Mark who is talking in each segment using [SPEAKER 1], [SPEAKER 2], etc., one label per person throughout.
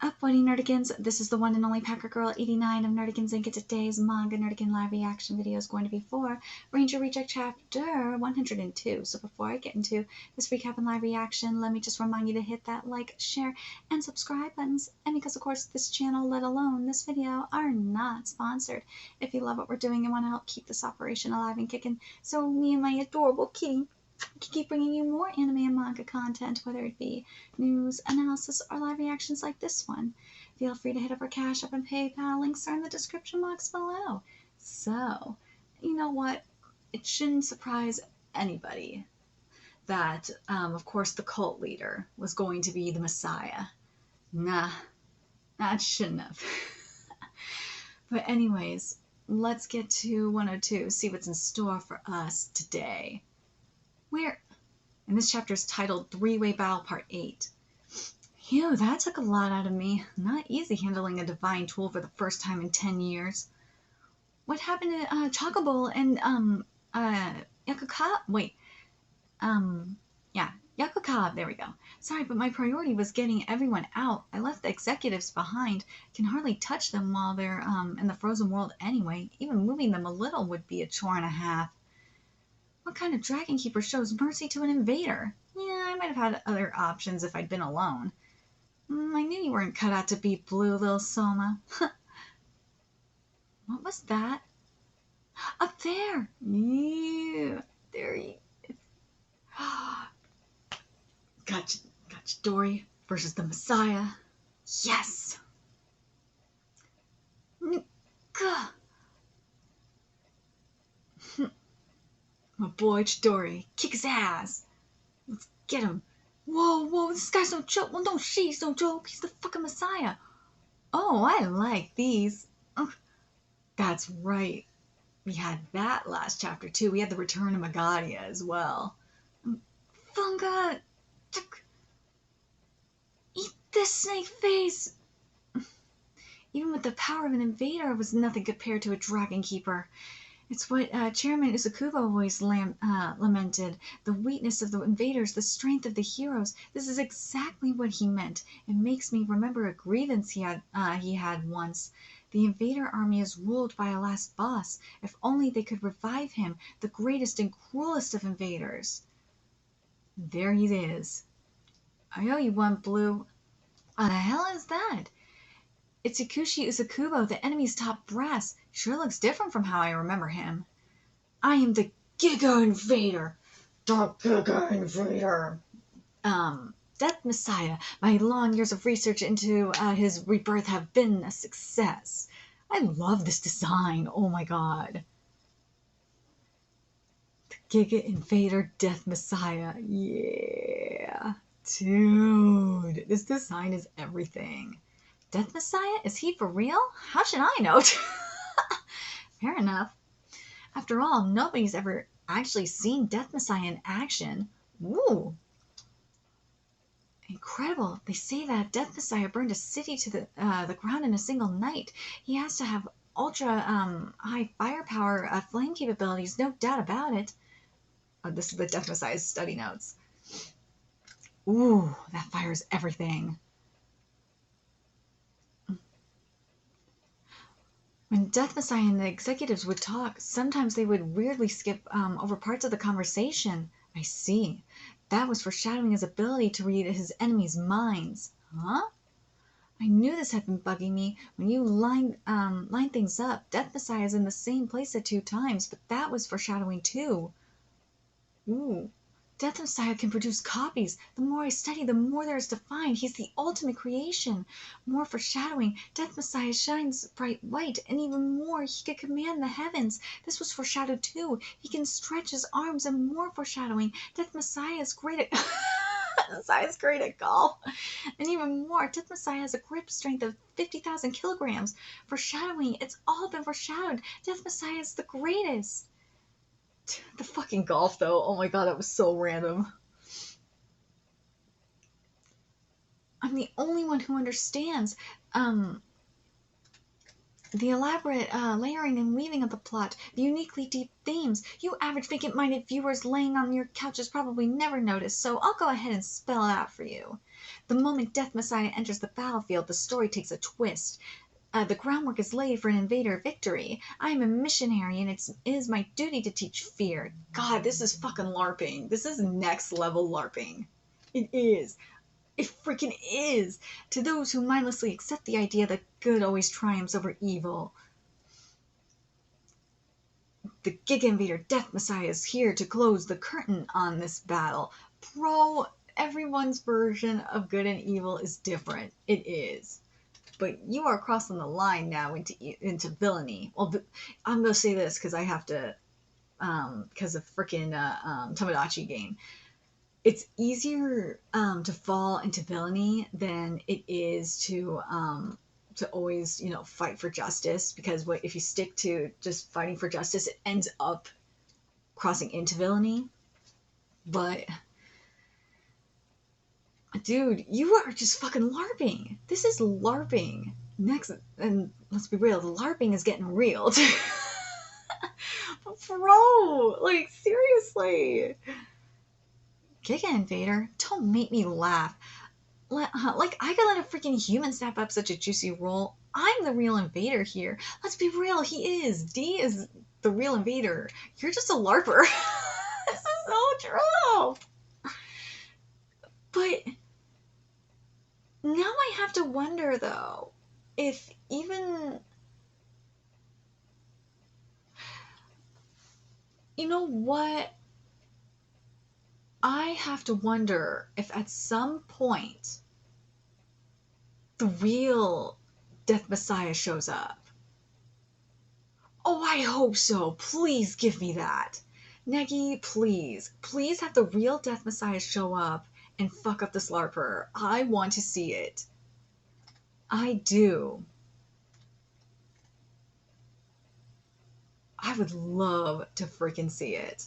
[SPEAKER 1] up, Buddy Nerdigans? This is the one and only Packer Girl 89 of Nerdigans Inc. Today's Manga Nerdigan live reaction video is going to be for Ranger Reject Chapter 102. So before I get into this recap and live reaction, let me just remind you to hit that like, share, and subscribe buttons. And because, of course, this channel, let alone this video, are not sponsored. If you love what we're doing and want to help keep this operation alive and kicking, so me and my adorable kitty can keep bringing you more anime and manga content, whether it be news, analysis, or live reactions like this one. Feel free to hit up our Cash App and PayPal. Links are in the description box below. So, you know what? It shouldn't surprise anybody that, of course, the cult leader was going to be the Messiah. Nah, it shouldn't have. But anyways, let's get to 102, see what's in store for us today. And this chapter is titled Three-Way Battle Part 8. Phew, that took a lot out of me. Not easy handling a divine tool for the first time in 10 years. What happened to Chocobo and Yakuka? Wait. Yakuka, there we go. Sorry, but my priority was getting everyone out. I left the executives behind. Can hardly touch them while they're in the frozen world anyway. Even moving them a little would be a chore and a half. What kind of dragon keeper shows mercy to an invader? Yeah, I might have had other options if I'd been alone. I knew you weren't cut out to be blue, little Soma. What was that? Up there! Yeah, there he is. Gotcha, Dory versus the Messiah. Yes! My boy Chidori, kick his ass. Let's get him. Whoa, this guy's no joke. Well, no, she's no joke. He's the fucking Messiah. Oh, I like these. Oh, that's right. We had that last chapter, too. We had the return of Magadia as well. Funga! Eat this, snake face! Even with the power of an invader, it was nothing compared to a dragon keeper. It's what Chairman Usakuba always lamented. The weakness of the invaders, the strength of the heroes. This is exactly what he meant. It makes me remember a grievance he had once. The invader army is ruled by a last boss. If only they could revive him, the greatest and cruelest of invaders. There he is. I owe you one, Blue. What the hell is that? It's Ikushi Usakubo, the enemy's top brass. Sure looks different from how I remember him. I am the GIGA Invader. The GIGA Invader. Death Messiah. My long years of research into his rebirth have been a success. I love this design. Oh my god. The GIGA Invader Death Messiah. Yeah. Dude, this design is everything. Death Messiah? Is he for real? How should I know? Fair enough. After all, nobody's ever actually seen Death Messiah in action. Ooh. Incredible. They say that Death Messiah burned a city to the ground in a single night. He has to have ultra high firepower, flame capabilities, no doubt about it. Oh, this is the Death Messiah's study notes. Ooh, that fires everything. When Death Messiah and the executives would talk, sometimes they would weirdly skip over parts of the conversation. I see. That was foreshadowing his ability to read his enemies' minds. Huh? I knew this had been bugging me. When you line things up, Death Messiah is in the same place at 2 times, but that was foreshadowing too. Ooh. Death Messiah can produce copies. The more I study, the more there is to find. He's the ultimate creation. More foreshadowing. Death Messiah shines bright white, and even more, he can command the heavens. This was foreshadowed too. He can stretch his arms, and more foreshadowing. Death Messiah is great at Messiah's great at golf. And even more, Death Messiah has a grip strength of 50,000 kilograms. Foreshadowing. It's all been foreshadowed. Death Messiah is the greatest. The fucking golf, though. Oh my god, that was so random. I'm the only one who understands the elaborate layering and weaving of the plot, the uniquely deep themes. You average vacant-minded viewers laying on your couches probably never noticed, so I'll go ahead and spell it out for you. The moment Death Messiah enters the battlefield, the story takes a twist. The groundwork is laid for an invader victory. I am a missionary, and it is my duty to teach fear. God, this is fucking LARPing. This is next level LARPing. It is. It freaking is. To those who mindlessly accept the idea that good always triumphs over evil. The GIGA Invader Death Messiah is here to close the curtain on this battle. Bro, everyone's version of good and evil is different. It is. But you are crossing the line now into villainy. Well, I'm going to say this because I have to, because of freaking Tomodachi game. It's easier to fall into villainy than it is to always, fight for justice. Because if you stick to just fighting for justice, it ends up crossing into villainy. But dude, you are just fucking LARPing. This is LARPing. Next, and let's be real, the LARPing is getting real. Bro, like, seriously. GIGA Invader, don't make me laugh. Like, I could let a freaking human snap up such a juicy role. I'm the real invader here. Let's be real, he is. D is the real invader. You're just a LARPer. This is so true. But now I have to wonder, though, if even... You know what? I have to wonder if at some point the real Death Messiah shows up. Oh, I hope so. Please give me that. Negi, please. Please have the real Death Messiah show up and fuck up this LARPer. I want to see it. I do. I would love to freaking see it.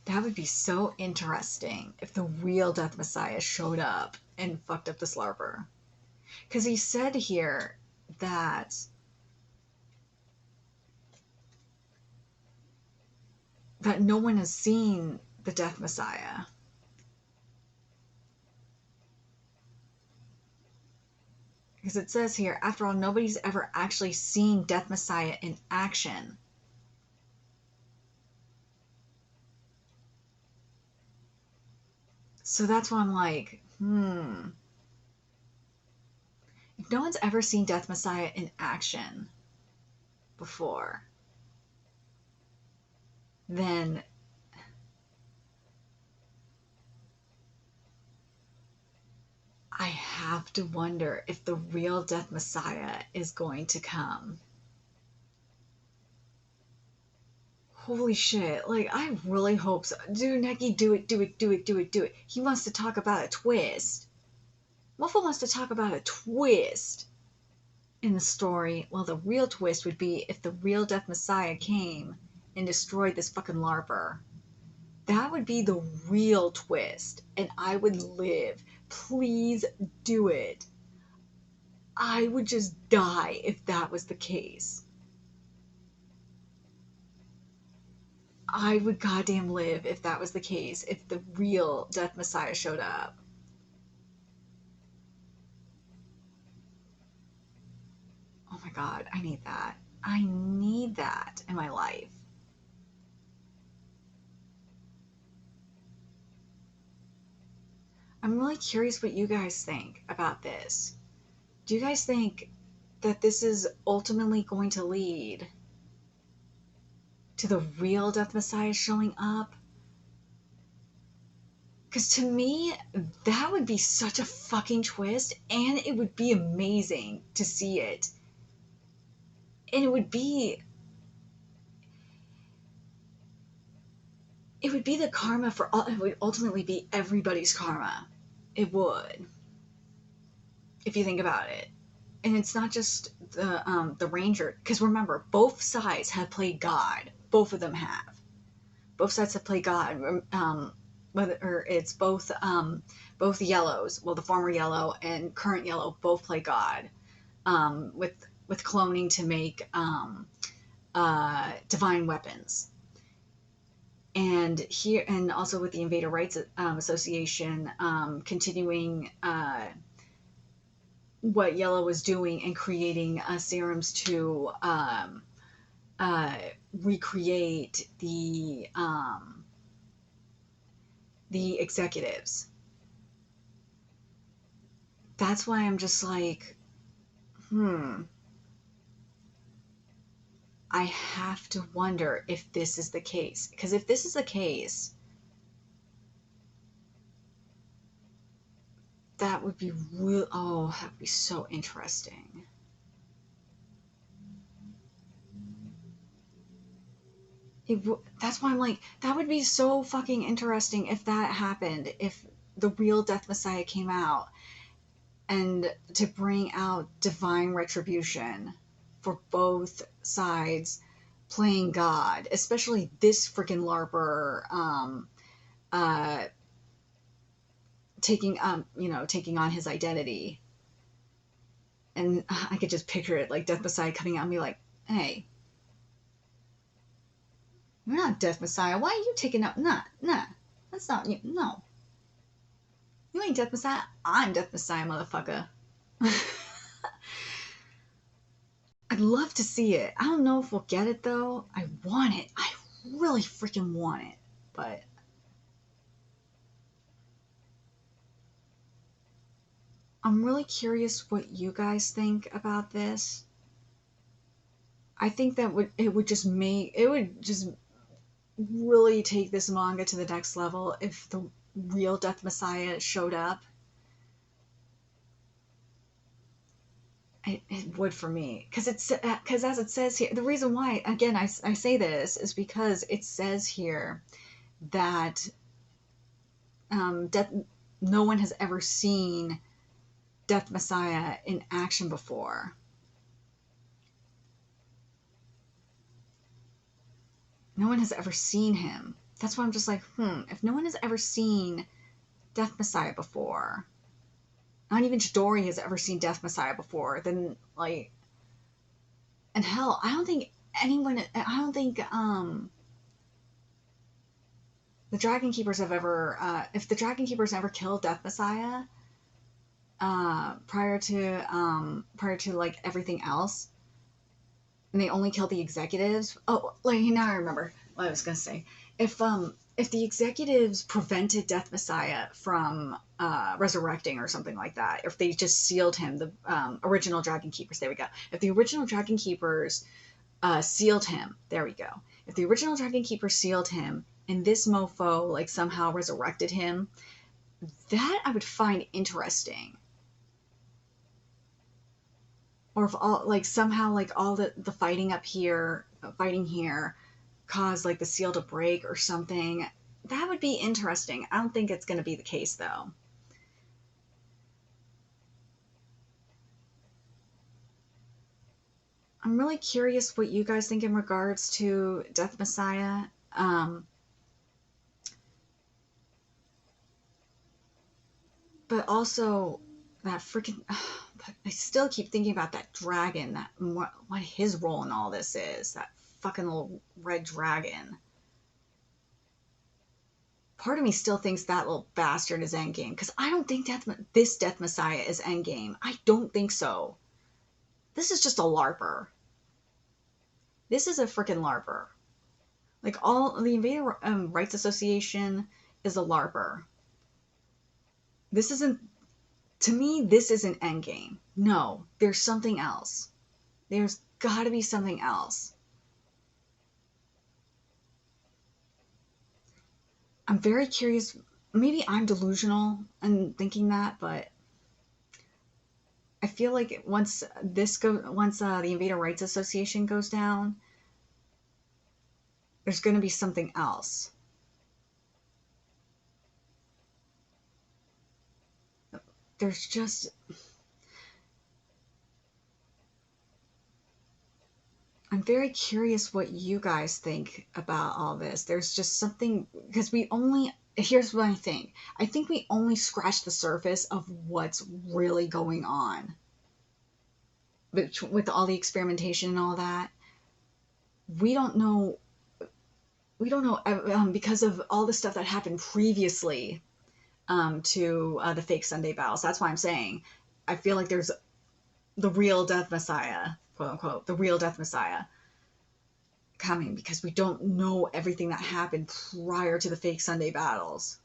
[SPEAKER 1] That would be so interesting if the real Death Messiah showed up and fucked up this LARPer. Because he said here that no one has seen the Death Messiah. Because it says here, after all, nobody's ever actually seen Death Messiah in action. So that's why I'm like, If no one's ever seen Death Messiah in action before, then I have to wonder if the real Death Messiah is going to come. Holy shit, like, I really hope so. Dude, Neki, do it, do it, do it, do it, do it. He wants to talk about a twist. Waffle wants to talk about a twist in the story. Well, the real twist would be if the real Death Messiah came and destroyed this fucking LARPer. That would be the real twist, and I would live. Please do it. I would just die if that was the case. I would goddamn live if that was the case, if the real Death Messiah showed up. Oh my god, I need that. I need that in my life. I'm really curious what you guys think about this. Do you guys think that this is ultimately going to lead to the real Death Messiah showing up? Because to me, that would be such a fucking twist, and it would be amazing to see it. And it would be the karma for all. It would ultimately be everybody's karma. It would, if you think about it. And it's not just the ranger, because remember, both sides have played God. Both of them have. Both sides have played God. Whether it's both yellows, well, the former yellow and current yellow both play God, with cloning to make divine weapons. And here, and also with the Invader Rights Association, continuing what Yellow was doing and creating serums to uh, recreate the executives. That's why I'm just like, I have to wonder if this is the case. Because if this is the case, that would be real. Oh, that would be so interesting. That's why I'm like, that would be so fucking interesting if that happened. If the real Death Messiah came out, and to bring out divine retribution for both sides playing God, especially this freaking LARPer uh, taking taking on his identity. And I could just picture it, like Death Messiah coming out and be like, hey, you're not Death Messiah. Why are you taking up? Nah, that's not you. No, you ain't Death Messiah. I'm Death Messiah, motherfucker. I'd love to see it. I don't know if we'll get it though. I want it. I really freaking want it. But I'm really curious what you guys think about this. I think that it would just really take this manga to the next level if the real Death Messiah showed up. It would for me, because as it says here, the reason why again I say this is because it says here that no one has ever seen Death Messiah in action before. No one has ever seen him. That's why I'm just like, if no one has ever seen Death Messiah before, not even Chidori has ever seen Death Messiah before, then like, and hell, I don't think the Dragon Keepers have ever, if the Dragon Keepers ever killed Death Messiah, prior to like everything else, and they only killed the executives. Oh, like now I remember what I was gonna say. If the executives prevented Death Messiah from resurrecting or something like that, if they just sealed him, the original Dragon Keepers, there we go. If the original Dragon Keepers sealed him, there we go. If the original Dragon Keepers sealed him, and this mofo like somehow resurrected him, that I would find interesting. Or if all like somehow like all the fighting here caused like the seal to break or something, that would be interesting. I don't think it's going to be the case though. I'm really curious what you guys think in regards to Death Messiah. But also that freaking I still keep thinking about that dragon, that what his role in all this is, that fucking little red dragon. Part of me still thinks that little bastard is Endgame, because I don't think this Death Messiah is Endgame. I don't think so. This is just a LARPer. This is a freaking LARPer. Like all the Invader Rights Association is a LARPer. This isn't, to me, this isn't Endgame. No, there's something else. There's got to be something else. I'm very curious. Maybe I'm delusional in thinking that, but I feel like once the Invader Rights Association goes down, there's going to be something else. There's just, I'm very curious what you guys think about all this. There's just something, because here's what I think. I think we only scratched the surface of what's really going on. But with all the experimentation and all that, we don't know we don't know, because of all the stuff that happened previously to the fake Sunday battles. That's why I'm saying I feel like there's the real Death Messiah, quote unquote, the real Death Messiah coming, because we don't know everything that happened prior to the fake Sunday battles.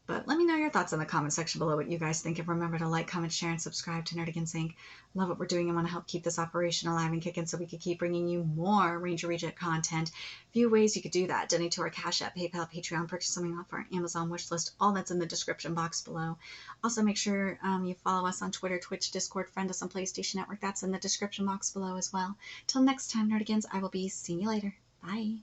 [SPEAKER 1] But let me know your thoughts in the comment section below, what you guys think. And remember to like, comment, share, and subscribe to Nerdigans Inc. Love what we're doing and want to help keep this operation alive and kicking so we can keep bringing you more Ranger Reject content. Few ways you could do that: donate to our Cash App, PayPal, Patreon, purchase something off our Amazon wish list. All that's in the description box below. Also, make sure you follow us on Twitter, Twitch, Discord, friend us on PlayStation Network. That's in the description box below as well. Till next time, Nerdigans, I will be seeing you later. Bye.